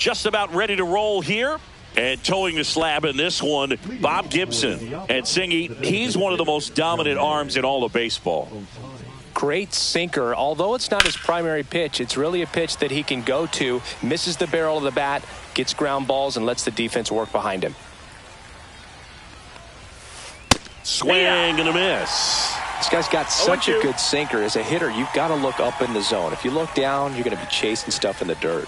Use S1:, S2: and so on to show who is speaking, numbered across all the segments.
S1: just about ready to roll here. And towing the slab in this one, Bob Gibson. And Singy, he's one of the most dominant arms in all of baseball.
S2: Great sinker. Although it's not his primary pitch, it's really a pitch that he can go to, misses the barrel of the bat, gets ground balls, and lets the defense work behind him.
S1: Swing and a miss.
S2: This guy's got such a good sinker. As a hitter, you've got to look up in the zone. If you look down, you're going to be chasing stuff in the dirt.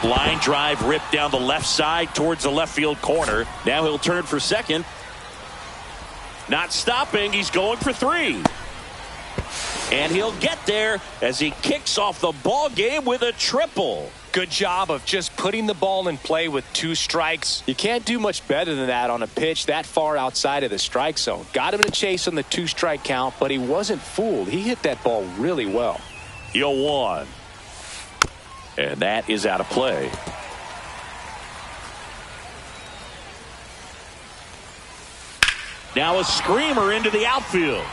S1: Line drive ripped down the left side towards the left field corner. Now he'll turn for second. Not stopping. He's going for three. And he'll get there as he kicks off the ball game with a triple.
S2: Good job of just putting the ball in play with 2 strikes. You can't do much better than that on a pitch that far outside of the strike zone. Got him to chase on the 2-strike count, but he wasn't fooled. He hit that ball really well.
S1: 0-1. And that is out of play. Now a screamer into the outfield.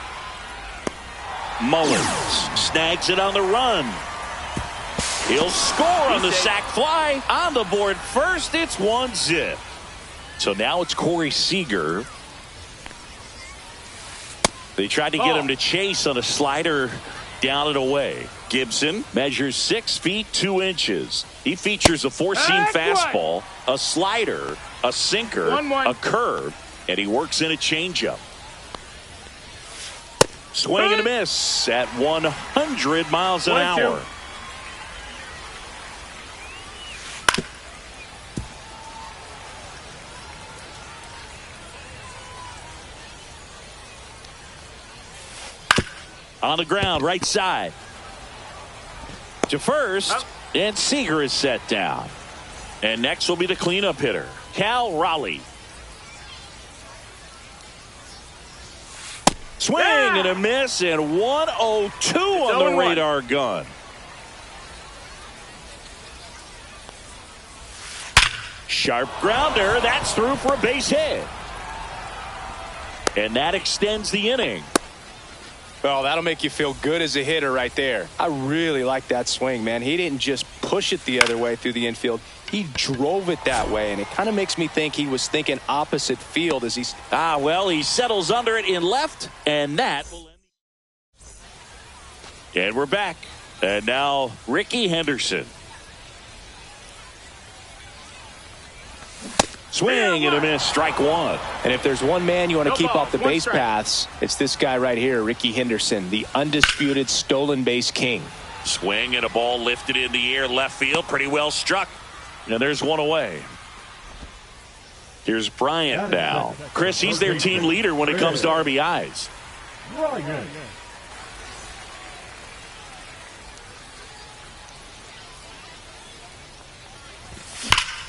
S1: Mullins snags it on the run. He'll score on the sac fly. On the board first, it's 1-0. So now it's Corey Seager. They tried to get him to chase on a slider down and away. Gibson measures 6 feet 2 inches. He features a 4-seam fastball, a slider, a sinker, a curve, and he works in a changeup. Swing and a miss at 100 miles an hour. On the ground, right side. To first, and Seager is set down. And next will be the cleanup hitter, Cal Raleigh. Swing and a miss, and 102 on the radar gun. Sharp grounder, that's through for a base hit. And that extends the inning.
S2: Well, that'll make you feel good as a hitter right there. I really like that swing, man. He didn't just push it the other way through the infield. He drove it that way, and it kind of makes me think he was thinking opposite field as he's...
S1: well, he settles under it in left, and that will end. And we're back. And now Rickey Henderson. Swing and a miss, strike one.
S2: And if there's one man you want to keep off the base paths, it's this guy right here, Rickey Henderson, the undisputed stolen base king.
S1: Swing and a ball lifted in the air, left field, pretty well struck. And there's one away. Here's Bryant now. Chris, he's their team leader when it comes to RBIs.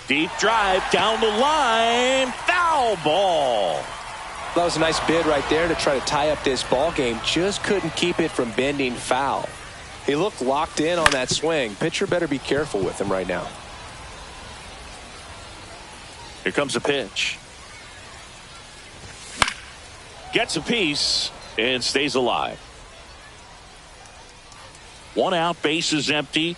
S1: Deep drive down the line, foul ball.
S2: That was a nice bid right there to try to tie up this ball game. Just couldn't keep it from bending foul. He looked locked in on that swing. Pitcher better be careful with him right now.
S1: Here comes a pitch. Gets a piece and stays alive. 1 out, bases empty.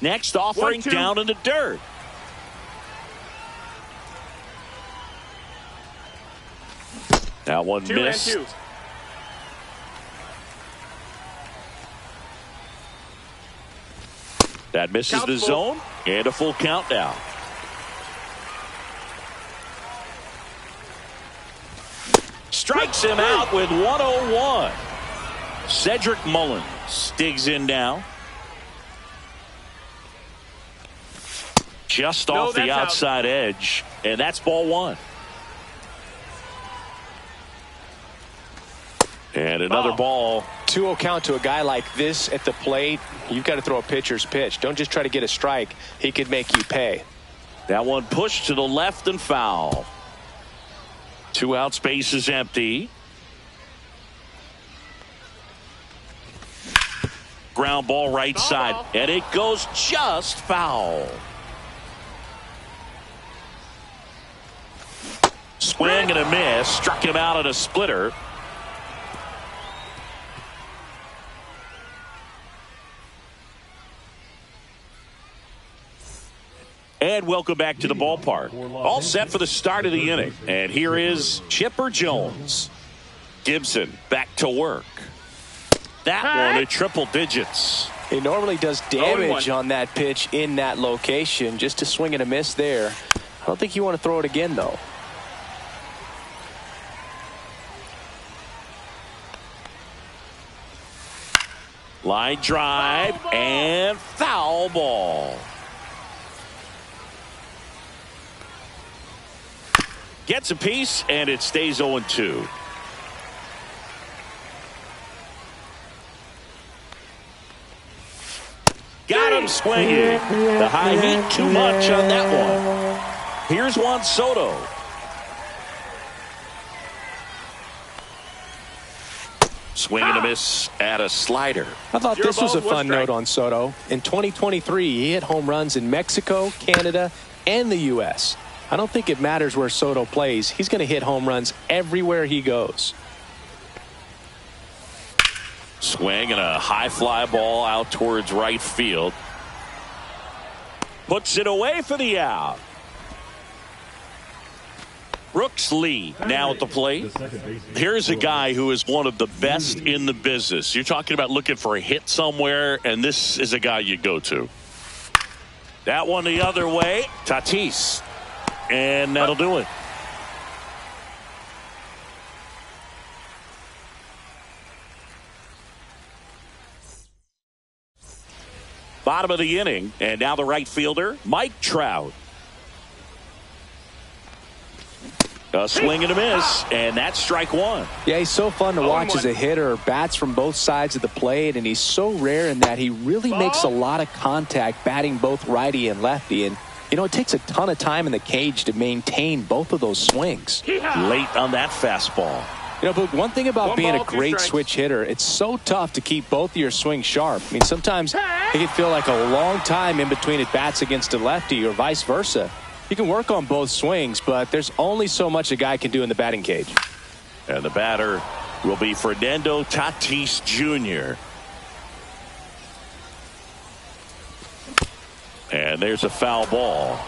S1: Next offering down in the dirt. That one missed. That misses the zone, and a full count now. Strikes him out with 101. Cedric Mullins digs in now. Just off the outside edge, and that's ball one. And another ball.
S2: 2-0 count to a guy like this at the plate. You've got to throw a pitcher's pitch. Don't just try to get a strike. He could make you pay.
S1: That one pushed to the left and foul. 2 out, space is empty. Ground ball right side, and it goes just foul. Swing and a miss, struck him out at a splitter. And welcome back to the ballpark. All set for the start of the inning. And here is Chipper Jones. Gibson back to work. That one at triple digits.
S2: He normally does damage on that pitch in that location. Just a swing and a miss there. I don't think you want to throw it again, though.
S1: Line drive and foul ball. Gets a piece, and it stays 0-2. Got him swinging. The high heat too much on that one. Here's Juan Soto. Swing and a miss at a slider.
S2: I thought this was a fun note on Soto. In 2023, he hit home runs in Mexico, Canada, and the U.S. I don't think it matters where Soto plays. He's going to hit home runs everywhere he goes.
S1: Swing and a high fly ball out towards right field. Puts it away for the out. Brooks Lee now at the plate. Here's a guy who is one of the best in the business. You're talking about looking for a hit somewhere, and this is a guy you go to. That one the other way. Tatis. And that'll do it. Bottom of the inning, and now the right fielder, Mike Trout. A swing and a miss, and that's strike one.
S2: Yeah, he's so fun to watch as a hitter. Bats from both sides of the plate, and he's so rare in that he really makes a lot of contact batting both righty and lefty. And, you know, it takes a ton of time in the cage to maintain both of those swings.
S1: Late on that fastball.
S2: You know, but one thing about being a great switch hitter, it's so tough to keep both of your swings sharp. I mean, sometimes it can feel like a long time in between at bats against a lefty or vice versa. You can work on both swings, but there's only so much a guy can do in the batting cage.
S1: And the batter will be Fernando Tatis Jr. And there's a foul ball.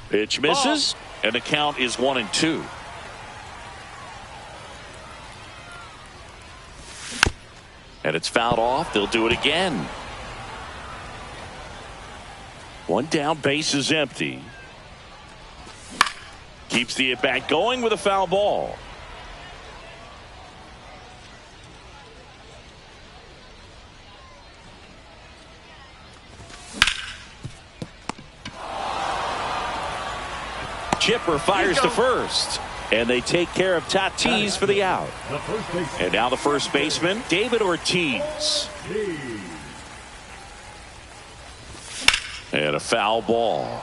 S1: Pitch misses, and the count is 1-2. And it's fouled off. They'll do it again. One down, base is empty. Keeps the at-bat going with a foul ball. Chipper fires to first. And they take care of Tatis for the out. And now the first baseman, David Ortiz. And a foul ball.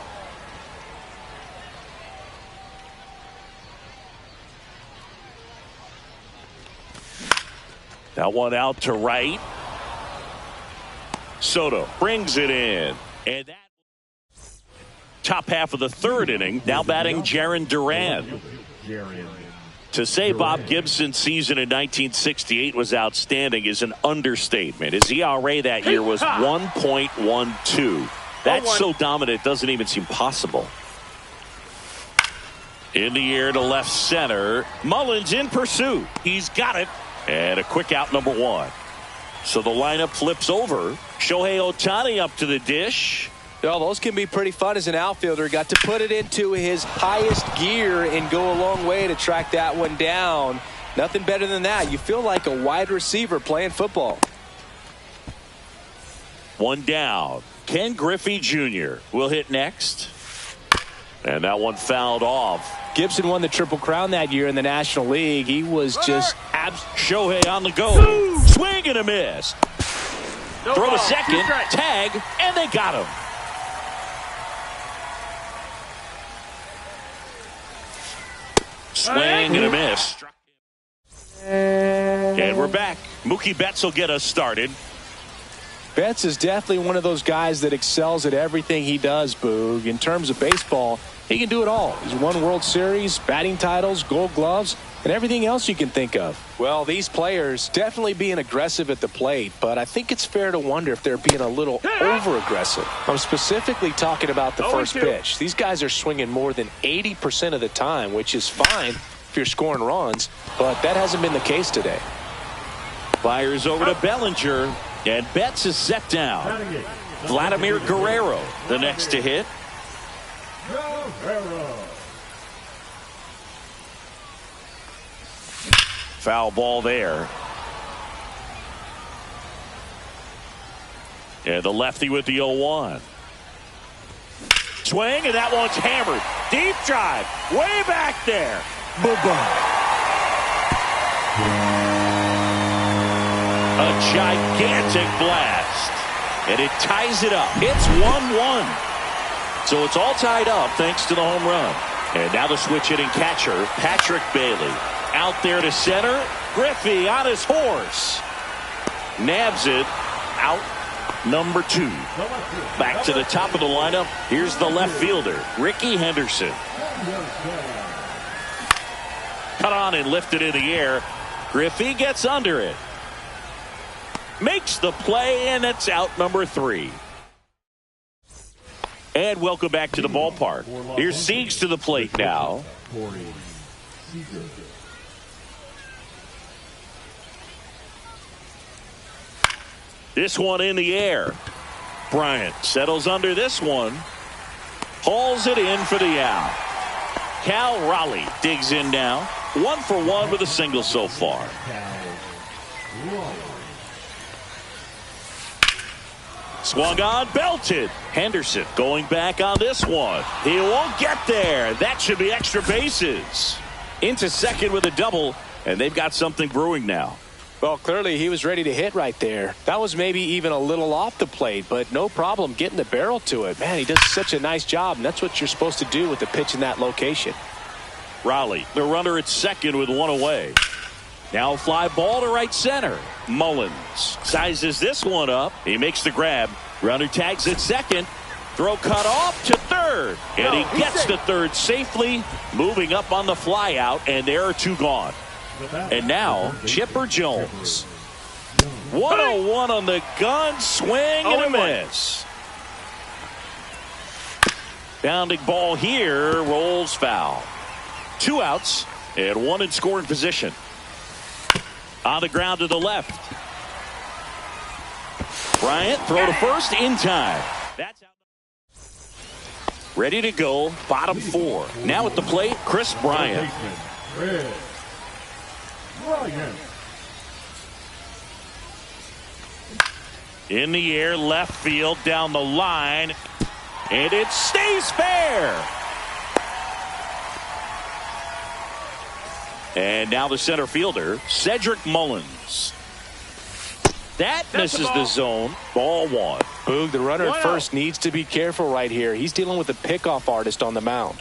S1: That one out to right. Soto brings it in. And that top half of the third inning, now batting Jarren Duran. To say Bob Gibson's season in 1968 was outstanding is an understatement. His ERA that year was 1.12. That's so dominant it doesn't even seem possible. In the air to left center. Mullins in pursuit. He's got it. And a quick out, number one. So the lineup flips over. Shohei Ohtani up to the dish.
S2: Well, those can be pretty fun as an outfielder. Got to put it into his highest gear and go a long way to track that one down. Nothing better than that. You feel like a wide receiver playing football.
S1: One down. Ken Griffey Jr. will hit next. And that one fouled off.
S2: Gibson won the Triple Crown that year in the National League. He was just
S1: Shohei on the go. Swing and a miss. Throw to second. Tag. And they got him. Swing and a miss. And we're back. Mookie Betts will get us started.
S2: Betts is definitely one of those guys that excels at everything he does, Boog. In terms of baseball, he can do it all. He's won World Series, batting titles, Gold Gloves, and everything else you can think of. Well, these players definitely being aggressive at the plate, but I think it's fair to wonder if they're being a little over-aggressive. I'm specifically talking about the first pitch. These guys are swinging more than 80% of the time, which is fine if you're scoring runs, but that hasn't been the case today.
S1: Fires over to Bellinger, and Betts is set down. Vladimir Guerrero, the next to hit. Foul ball there. And the lefty with the 0-1. Swing, and that one's hammered. Deep drive, way back there. A gigantic blast. And it ties it up. It's 1-1. So it's all tied up thanks to the home run. And now the switch hitting catcher, Patrick Bailey. Out there to center. Griffey on his horse. Nabs it. Out number 2. Back to the top of the lineup. Here's the left fielder, Ricky Henderson. Cut on and lifted in the air. Griffey gets under it. Makes the play, and it's out number 3. And welcome back to the ballpark. Here's Siegs to the plate now. This one in the air. Bryant settles under this one. Hauls it in for the out. Cal Raleigh digs in now. 1 for 1 with a single so far. Swung on, belted. Henderson going back on this one. He won't get there. That should be extra bases. Into second with a double, and they've got something brewing now.
S2: Well, clearly he was ready to hit right there. That was maybe even a little off the plate, but no problem getting the barrel to it. Man, he does such a nice job, and that's what you're supposed to do with the pitch in that location.
S1: Raleigh, the runner at second with 1 away. Now a fly ball to right center. Mullins sizes this one up. He makes the grab. Runner tags at second. Throw cut off to third. And he gets to third safely, moving up on the fly out, and there are 2 gone. And now Chipper Jones. 101 on the gun. Swing and a miss. Bounding ball here. Rolls foul. 2 outs and 1 in scoring position. On the ground to the left. Bryant throw to first in time. That's out. Ready to go. Bottom 4. Now at the plate, Chris Bryant. In the air, left field, down the line, and it stays fair. And now the center fielder, Cedric Mullins. That misses the zone. Ball 1.
S2: Boog, the runner at first needs to be careful right here. He's dealing with a pickoff artist on the mound.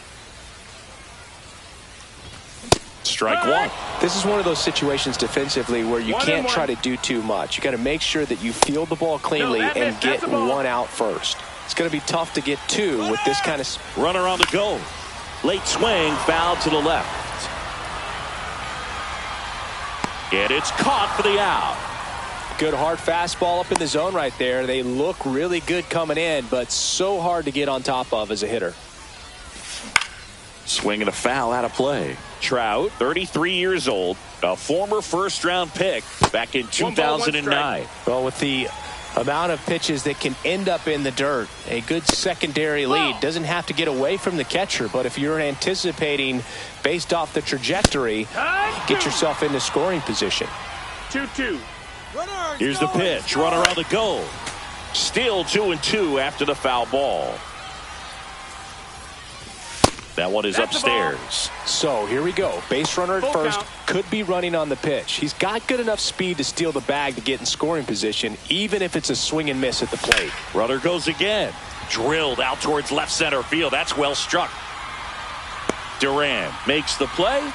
S1: Strike 1.
S2: This is one of those situations defensively where you can't try to do too much. You got to make sure that you field the ball cleanly and get 1 out first. It's going to be tough to get 2 with this kind of
S1: runner on the go. Late swing, foul to the left. And it's caught for the out.
S2: Good hard fastball up in the zone right there. They look really good coming in, but so hard to get on top of as a hitter.
S1: Swinging a foul out of play. Trout, 33 years old, a former first-round pick back in 2009.
S2: Well, with the amount of pitches that can end up in the dirt, a good secondary lead doesn't have to get away from the catcher, but if you're anticipating based off the trajectory, get yourself into scoring position.
S1: 2-2. Here's the pitch. Runner on the go. Still 2-2 after the foul ball. That one is upstairs.
S2: So here we go. Base runner at first. Could be running on the pitch. He's got good enough speed to steal the bag to get in scoring position, even if it's a swing and miss at the plate.
S1: Runner goes again. Drilled out towards left center field. That's well struck. Duran makes the play.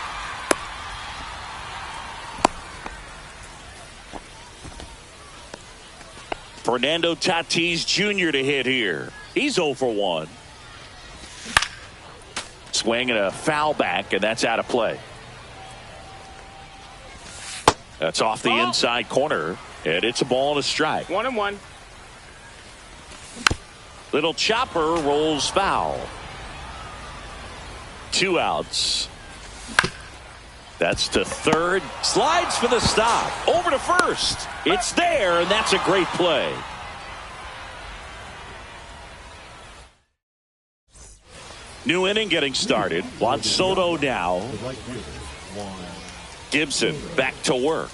S1: Fernando Tatis Jr. to hit here. He's 0 for 1. Swing and a foul back, and that's out of play. That's off the inside corner, and it's a ball and a strike.
S2: 1-1.
S1: Little chopper rolls foul. 2 outs. That's to third. Slides for the stop. Over to first. It's there, and that's a great play. New inning getting started. Juan Soto now. Gibson back to work.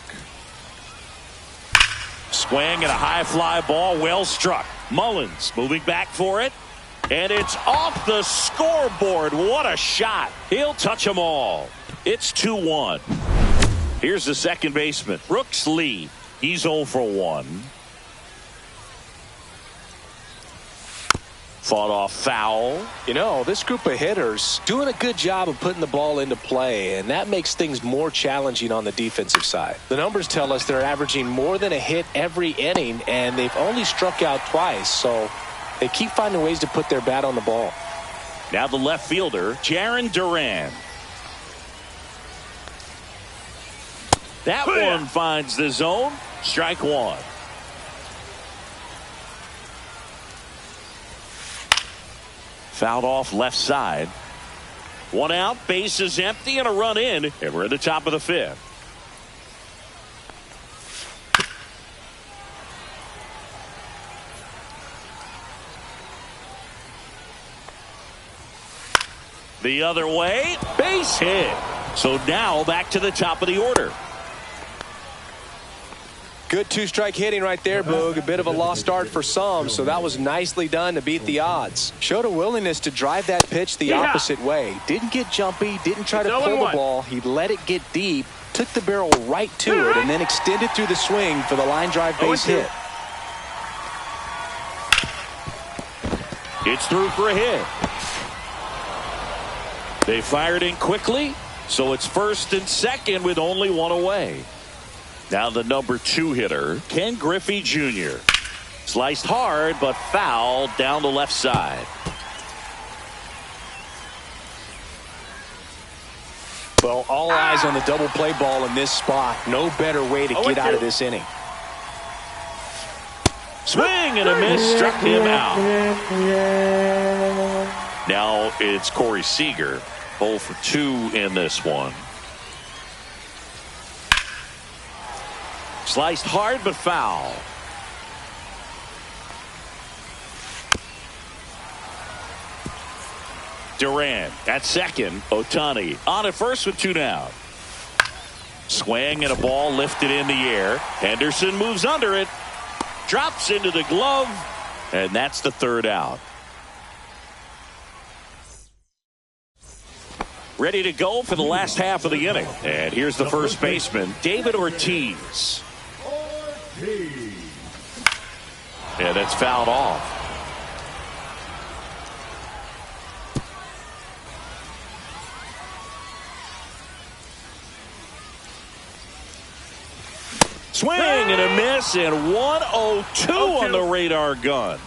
S1: Swing and a high fly ball, well struck. Mullins moving back for it. And it's off the scoreboard. What a shot. He'll touch them all. It's 2-1. Here's the second baseman, Brooks Lee. He's 0 for 1. Fought off foul.
S2: You know, this group of hitters doing a good job of putting the ball into play, and that makes things more challenging on the defensive side. The numbers tell us they're averaging more than a hit every inning, and they've only struck out twice, so they keep finding ways to put their bat on the ball.
S1: Now the left fielder, Jarren Duran. That one finds the zone. Strike 1. Fouled off left side. 1 out, base is empty, and a run in, and we're at the top of the 5th. The other way, base hit. So now back to the top of the order.
S2: Good 2-strike hitting right there, Boog. A bit of a lost start for some, so that was nicely done to beat the odds. Showed a willingness to drive that pitch the opposite way. Didn't get jumpy, didn't try to pull the ball. He let it get deep, took the barrel right to it, and then extended through the swing for the line drive base hit.
S1: It's through for a hit. They fired in quickly, so it's first and second with only 1 away. Now the number 2 hitter, Ken Griffey Jr. Sliced hard, but foul down the left side.
S2: Well, all eyes on the double play ball in this spot. No better way to get out of this inning.
S1: Swing and a miss, struck him out. Now it's Corey Seager, 0 for 2 in this one. Sliced hard but foul. Duran at second. Ohtani on at first with 2 down. Swing and a ball lifted in the air. Henderson moves under it. Drops into the glove. And that's the 3rd out. Ready to go for the last half of the inning. And here's the first baseman, David Ortiz. And it's fouled off. Swing and a miss, and 1-0-2 on the radar gun.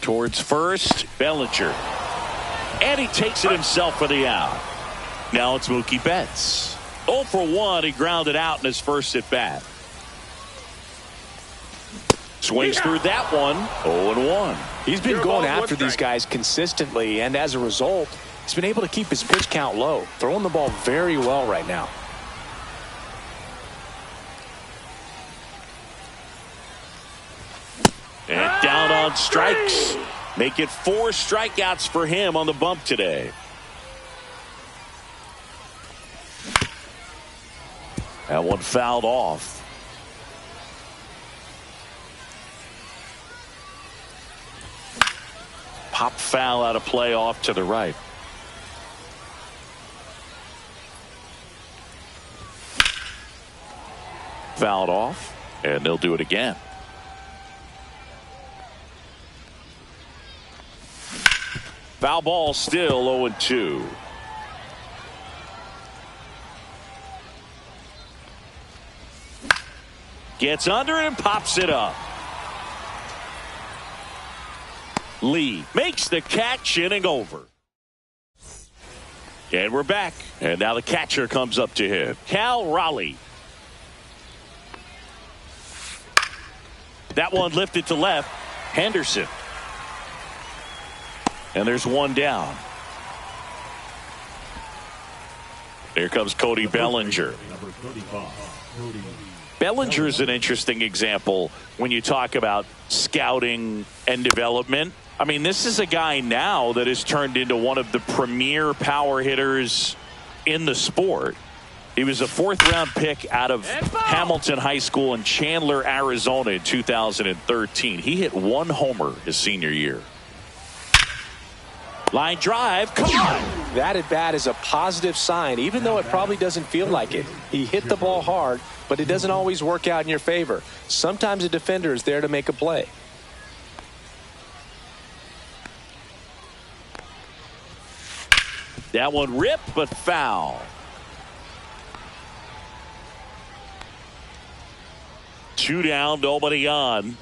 S1: Towards first, Bellinger. And he takes it himself for the out. Now it's Mookie Betts. 0 for 1, he grounded out in his first at bat. Swings through that one. 0-1.
S2: He's been going after these guys consistently, and as a result, he's been able to keep his pitch count low, throwing the ball very well right now.
S1: And down on strikes. Make it 4 strikeouts for him on the bump today. That one fouled off. Pop foul out of play off to the right. Fouled off, and they'll do it again. Foul ball, still 0-2. Gets under it and pops it up. Lee makes the catch, inning over. And we're back. And now the catcher comes up to him. Cal Raleigh. That one lifted to left. Henderson. And there's one down. Here comes Cody Bellinger. Bellinger is an interesting example when you talk about scouting and development. I mean, this is a guy now that has turned into one of the premier power hitters in the sport. He was a fourth-round pick out of Hamilton High School in Chandler, Arizona in 2013. He hit one homer his senior year. Line drive, come on!
S2: That at bat is a positive sign, even though it probably doesn't feel like it. He hit the ball hard, but it doesn't always work out in your favor. Sometimes a defender is there to make a play.
S1: That one ripped, but foul. Two down, nobody on.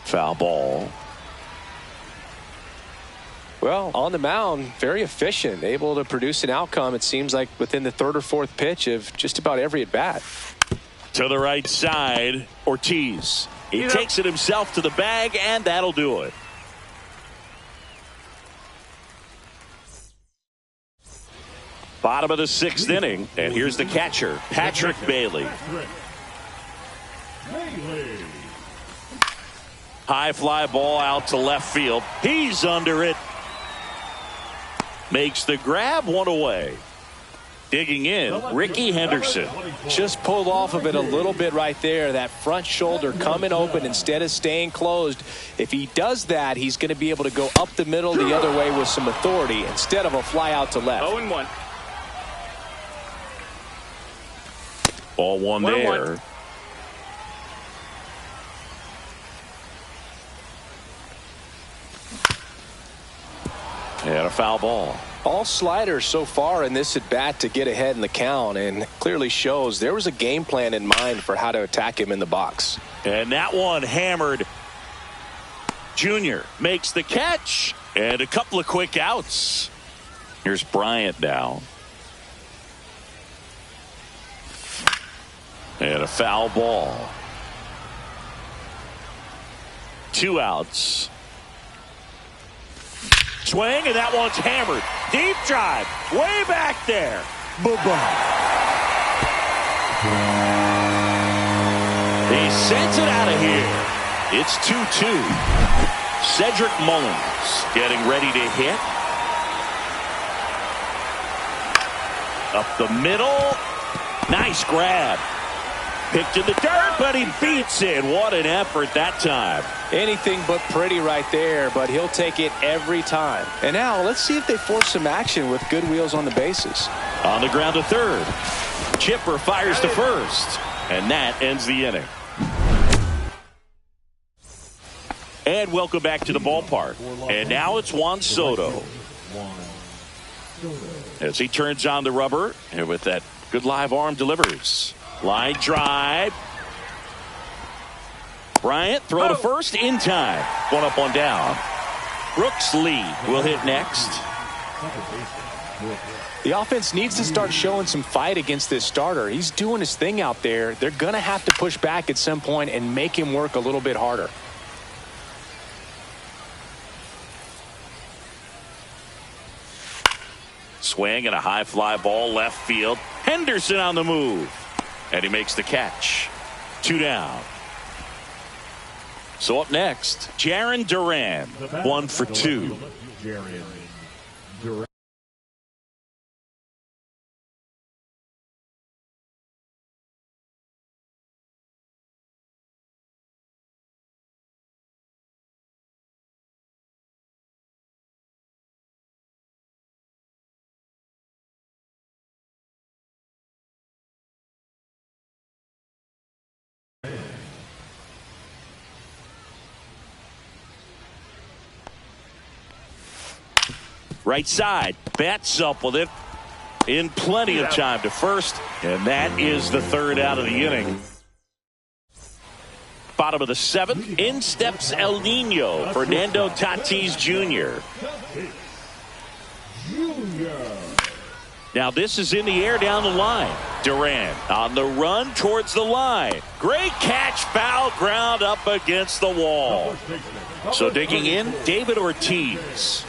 S1: Foul ball.
S2: Well, on the mound, very efficient, able to produce an outcome, it seems like, within the third or fourth pitch of just about every at-bat.
S1: To the right side, Ortiz. He takes it himself to the bag, and that'll do it. Bottom of the sixth inning, and here's the catcher, Patrick Bailey. High fly ball out to left field. He's under it. Makes the grab, one away. Digging in, Ricky Henderson.
S2: Just pulled off of it a little bit right there. That front shoulder coming open instead of staying closed. If he does that, he's going to be able to go up the middle the other way with some authority instead of a fly out to left.
S1: 0-1. Ball one there. And a foul ball.
S2: All sliders so far in this at bat to get ahead in the count, and clearly shows there was a game plan in mind for how to attack him in the box.
S1: And that one hammered. Junior makes the catch and a couple of quick outs. Here's Bryant now. And a foul ball. 2 outs. Swing, and that one's hammered. Deep drive. Way back there. Bye-bye. He sends it out of here. It's 2-2. Cedric Mullins getting ready to hit. Up the middle. Nice grab. Picked in the dirt, but he beats it. What an effort that time.
S2: Anything but pretty right there, but he'll take it every time. And now let's see if they force some action with good wheels on the bases.
S1: On the ground to third. Chipper fires to first. And that ends the inning. And welcome back to the ballpark. And now it's Juan Soto. As he turns on the rubber, and with that good live arm delivers. Line drive. Bryant throw to first in time. One up, one down. Brooks Lee will hit next.
S2: The offense needs to start showing some fight against this starter. He's doing his thing out there. They're going to have to push back at some point and make him work a little bit harder.
S1: Swing and a high fly ball left field. Henderson on the move. And he makes the catch. 2 down. So up next, Jarren Duran. 1 for 2. Right side, bats up with it in plenty of time to first, and that is the third out of the inning. Bottom of the seventh, in steps El Nino, Fernando Tatis Jr. Now this is in the air down the line. Durant on the run towards the line. Great catch, foul ground up against the wall. So digging in, David Ortiz.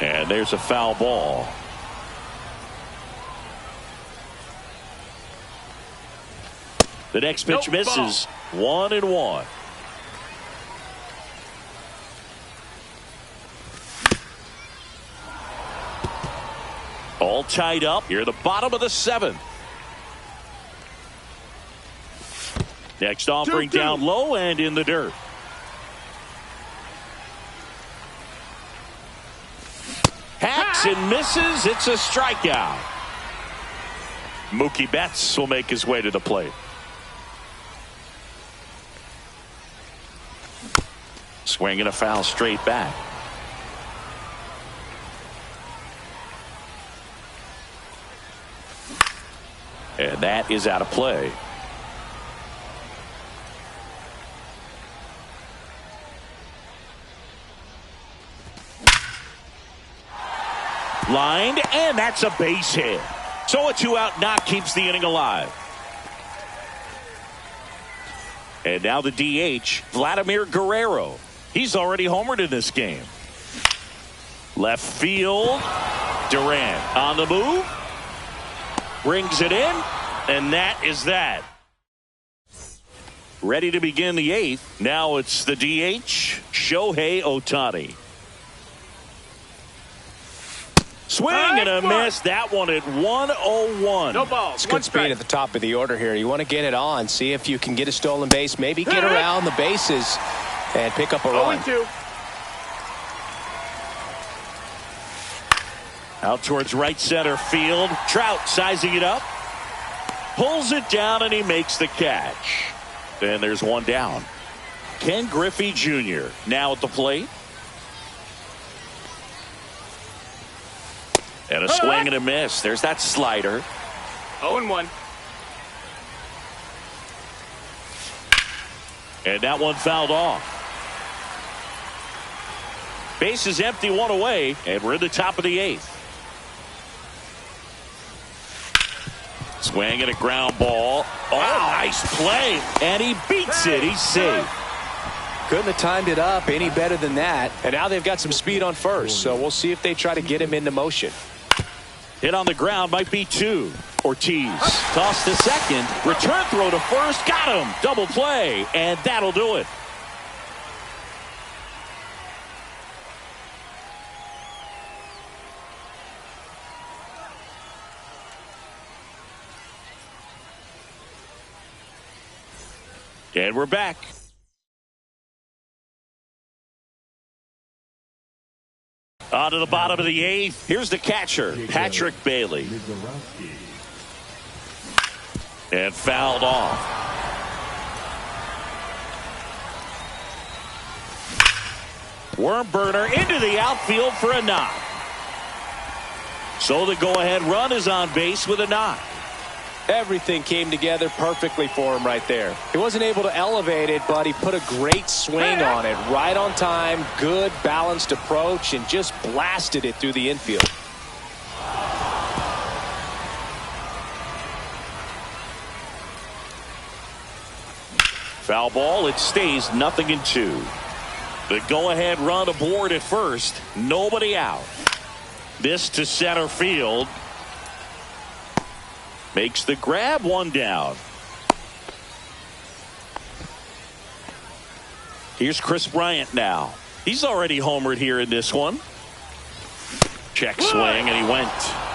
S1: And there's a foul ball. The next pitch misses. 1-1. All tied up here at the bottom of the 7th. Next offering down low and in the dirt. Hacks and misses. It's a strikeout. Mookie Betts will make his way to the plate. Swinging a foul straight back. And that is out of play. Lined, and that's a base hit. So a 2-out knock keeps the inning alive. And now the DH, Vladimir Guerrero. He's already homered in this game. Left field. Durant on the move. Brings it in, and that is that. Ready to begin the 8th. Now it's the DH, Shohei Ohtani. Swing and a miss. That one at 101.
S2: No balls. It's good speed at the top of the order here. You want to get it on. See if you can get a stolen base. Maybe get around the bases and pick up a run.
S3: 0-2.
S1: Out towards right center field. Trout sizing it up. Pulls it down and he makes the catch. Then there's one down. Ken Griffey Jr. now at the plate. And a swing and a miss. There's that slider.
S3: 0-1.
S1: And that one fouled off. Base is empty, one away, and we're in the top of the 8th. Swing and a ground ball. Oh, nice play. And he beats it. He's safe.
S2: Couldn't have timed it up any better than that. And now they've got some speed on first. So we'll see if they try to get him into motion.
S1: Hit on the ground might be 2. Ortiz tossed to second. Return throw to first. Got him. Double play. And that'll do it. And we're back. On to the bottom of the 8th. Here's the catcher, Patrick Bailey. And fouled off. Worm burner into the outfield for a knock. So the go-ahead run is on base with a knock.
S2: Everything came together perfectly for him right there. He wasn't able to elevate it, but he put a great swing on it. Right on time, good balanced approach, and just blasted it through the infield.
S1: Foul ball, it stays 0-2. The go-ahead run aboard at first. Nobody out. This to center field. Makes the grab, one down. Here's Chris Bryant now. He's already homered here in this one. Check swing, and he went.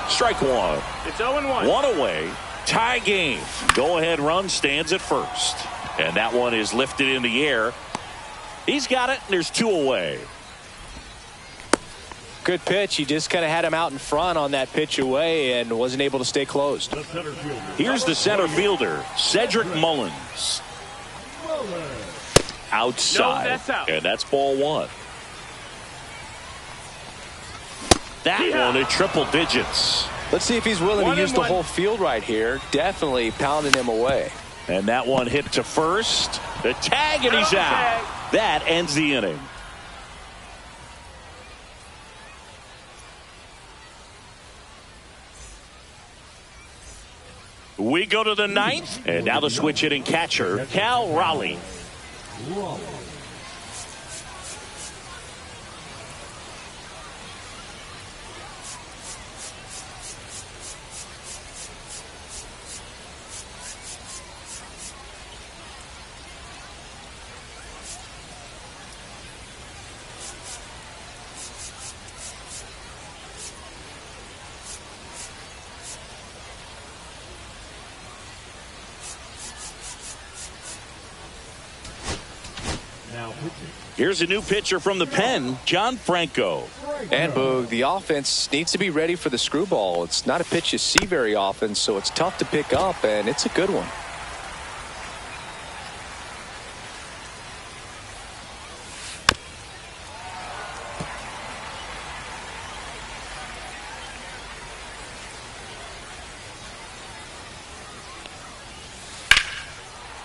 S1: Strike one.
S3: It's 0-1.
S1: One away. Tie game. Go-ahead run stands at first. And that one is lifted in the air. He's got it, and there's 2 away.
S2: Good pitch. He just kind of had him out in front on that pitch away and wasn't able to stay closed.
S1: Here's the center fielder, Cedric Mullins. Outside.
S3: No, that's out.
S1: And that's ball 1. That one at triple digits.
S2: Let's see if he's willing to use the whole field right here. Definitely pounding him away.
S1: And that one hit to first. The tag, and he's out. That ends the inning. We go to the ninth, and now the switch hitting catcher, Cal Raleigh. Here's a new pitcher from the pen, John Franco.
S2: And Boog, the offense needs to be ready for the screwball. It's not a pitch you see very often, so it's tough to pick up, and it's a good one.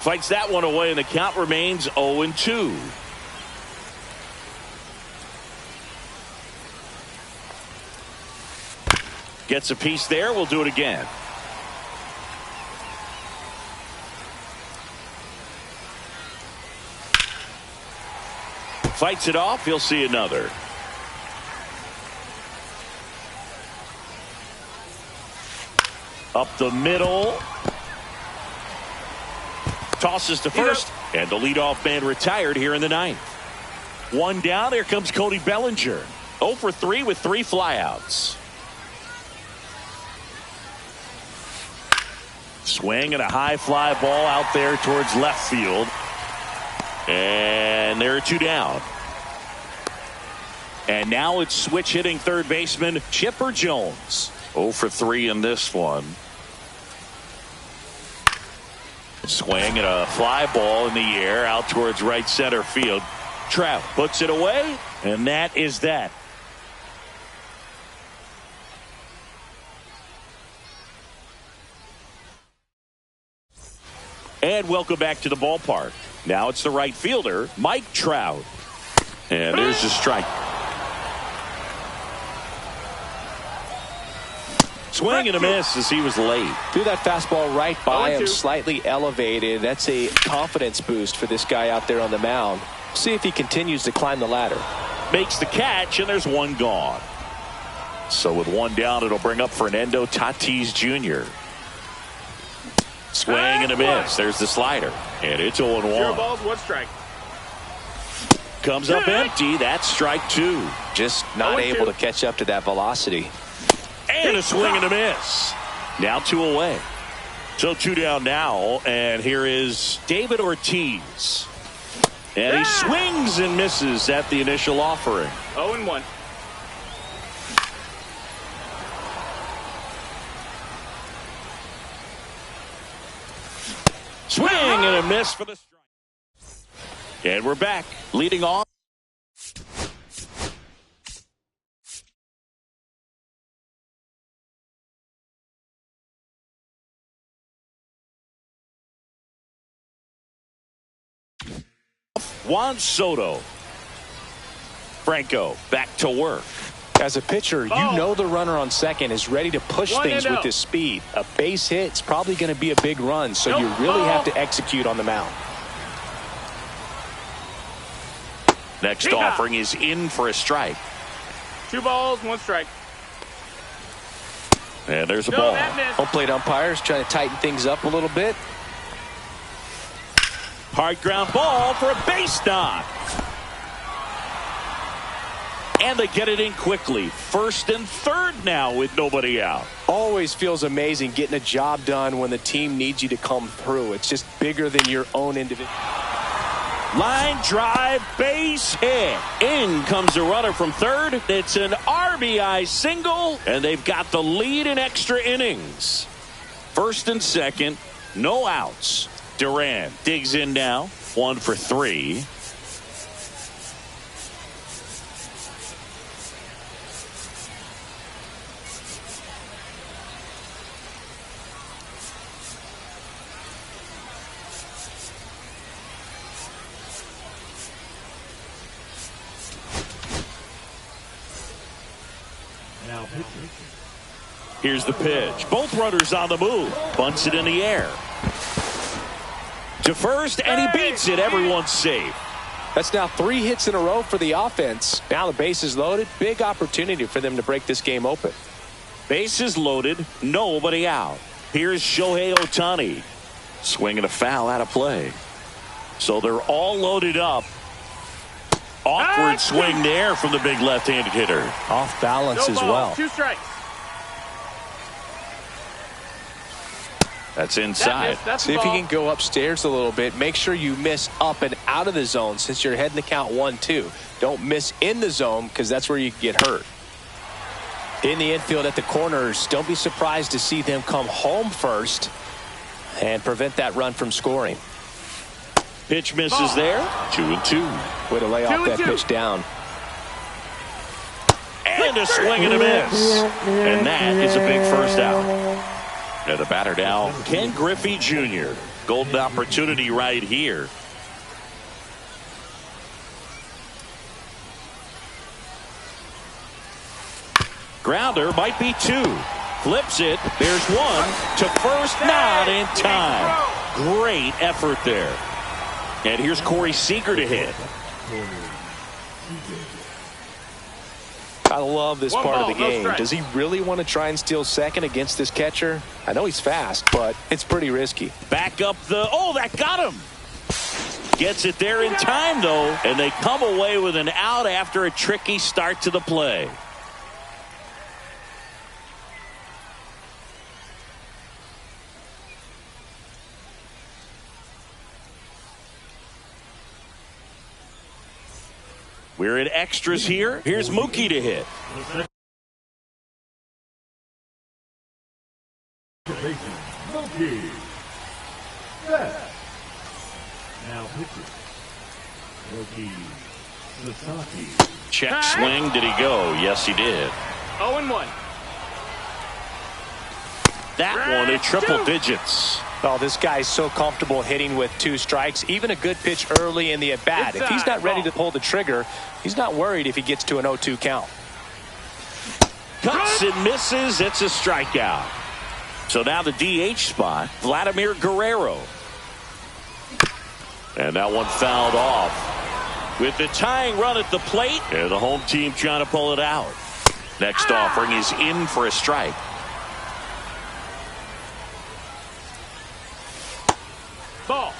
S1: Fights that one away, and the count remains 0-2. Gets a piece there. We'll do it again. Fights it off. He'll see another. Up the middle. Tosses to first, and the leadoff man retired here in the ninth. One down. Here comes Cody Bellinger. 0 for 3 with 3 flyouts. Swing and a high fly ball out there towards left field. And there are 2 down. And now it's switch hitting third baseman Chipper Jones. 0 for 3 in this one. Swing and a fly ball in the air out towards right center field. Trout puts it away, and that is that. And welcome back to the ballpark. Now it's the right fielder, Mike Trout. And there's the strike. Swing and a miss as he was late.
S2: Threw that fastball right by him, slightly elevated. That's a confidence boost for this guy out there on the mound. See if he continues to climb the ladder.
S1: Makes the catch, and there's 1 gone. So with 1 down, it'll bring up Fernando Tatis Jr. Swing and a miss. There's the slider. And it's 0-1.
S3: 0 balls, 1 strike.
S1: Comes up empty. That's strike 2.
S2: Just not able to catch up to that velocity.
S1: And a swing and a miss. Now 2 away. So 2 down now. And here is David Ortiz. And he swings and misses at the initial offering.
S3: 0-1.
S1: Swing and a miss for the strike. And we're back. Leading off. Juan Soto. Franco back to work.
S2: As a pitcher, you know the runner on second is ready to push things with his speed. A base hit is probably going to be a big run, so you really have to execute on the mound.
S1: Next offering is in for a strike.
S3: 2 balls, 1 strike.
S1: And there's a ball.
S2: Home plate umpires trying to tighten things up a little bit.
S1: Hard ground ball for a base knock. And they get it in quickly. First and third now with nobody out.
S2: Always feels amazing getting a job done when the team needs you to come through. It's just bigger than your own individual.
S1: Line drive, base hit. In comes a runner from third. It's an RBI single, and they've got the lead in extra innings. First and second, no outs. Duran digs in now, 1 for 3. Here's the pitch. Both runners on the move. Bunts it in the air. To first, and he beats it. Everyone's safe.
S2: That's now 3 hits in a row for the offense. Now the base is loaded. Big opportunity for them to break this game open.
S1: Bases loaded. Nobody out. Here's Shohei Ohtani. Swinging a foul out of play. So they're all loaded up. Awkward swing there from the big left-handed hitter.
S2: Off balance as well.
S3: 2 strikes.
S1: That's inside.
S3: That's
S2: See if you can go upstairs a little bit. Make sure you miss up and out of the zone since you're heading to count 1-2. Don't miss in the zone because that's where you can get hurt. In the infield at the corners, don't be surprised to see them come home first and prevent that run from scoring.
S1: Pitch misses there. 2-2.
S2: Way to lay off that pitch down.
S1: And a swing and a miss. And that is a big first out. And the batter now, Ken Griffey Jr. Golden opportunity right here. Grounder might be 2. Flips it. There's 1 to first. Not in time. Great effort there. And here's Corey Seager to hit.
S2: I love this part of the game. Does he really want to try and steal second against this catcher? I know he's fast, but it's pretty risky.
S1: Back up the... Oh, that got him. Gets it there in time, though. And they come away with an out after a tricky start to the play. We're at extras here. Here's Mookie to hit.
S4: Mookie. Now pitches. Mookie Sasaki.
S1: Check swing. Did he go? Yes, he did.
S3: 0-1.
S1: That one at triple digits.
S2: Oh, this guy's so comfortable hitting with 2 strikes. Even a good pitch early in the at-bat. If he's not ready to pull the trigger, he's not worried if he gets to an 0-2 count.
S1: Cuts and misses. It's a strikeout. So now the DH spot, Vladimir Guerrero. And that one fouled off. With the tying run at the plate, and the home team trying to pull it out. Next offering is in for a strike.
S3: Ball.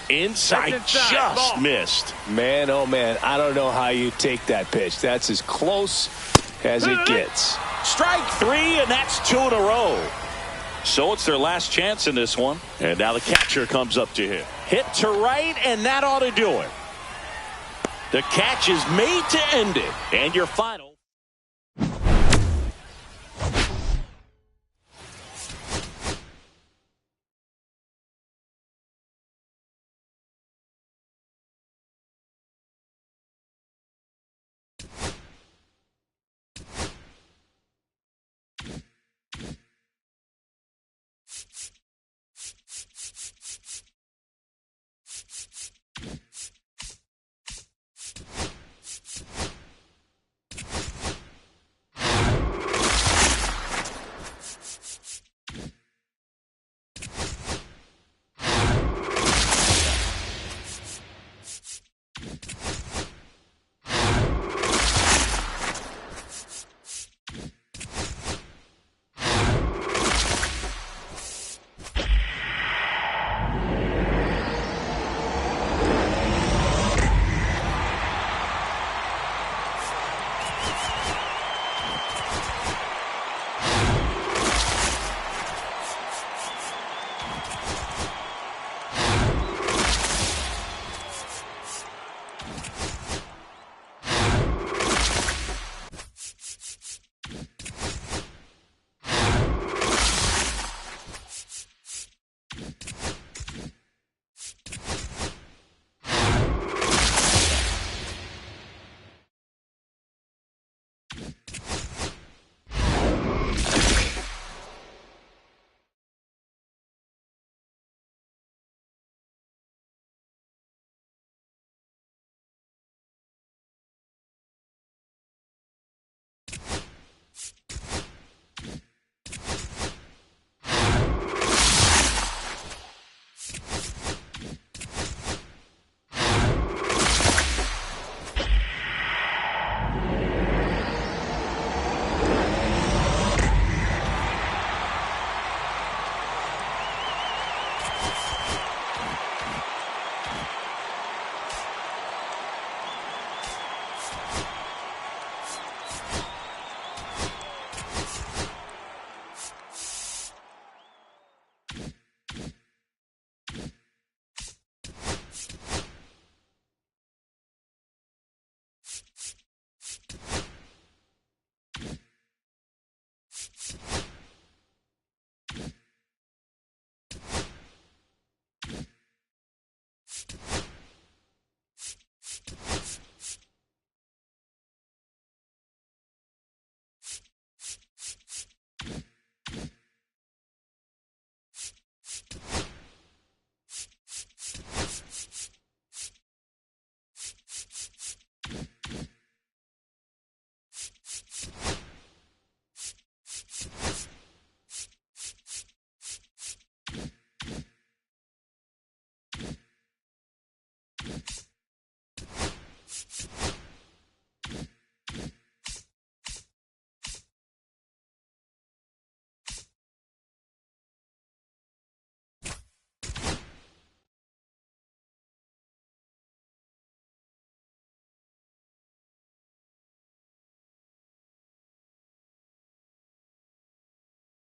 S1: Inside, just
S3: ball.
S1: Missed.
S2: Man, oh man, I don't know how you take that pitch. That's as close as it gets.
S1: Strike 3, and that's 2 in a row. So it's their last chance in this one. And now the catcher comes up to hit. Hit to right, and that ought to do it. The catch is made to end it. And your final.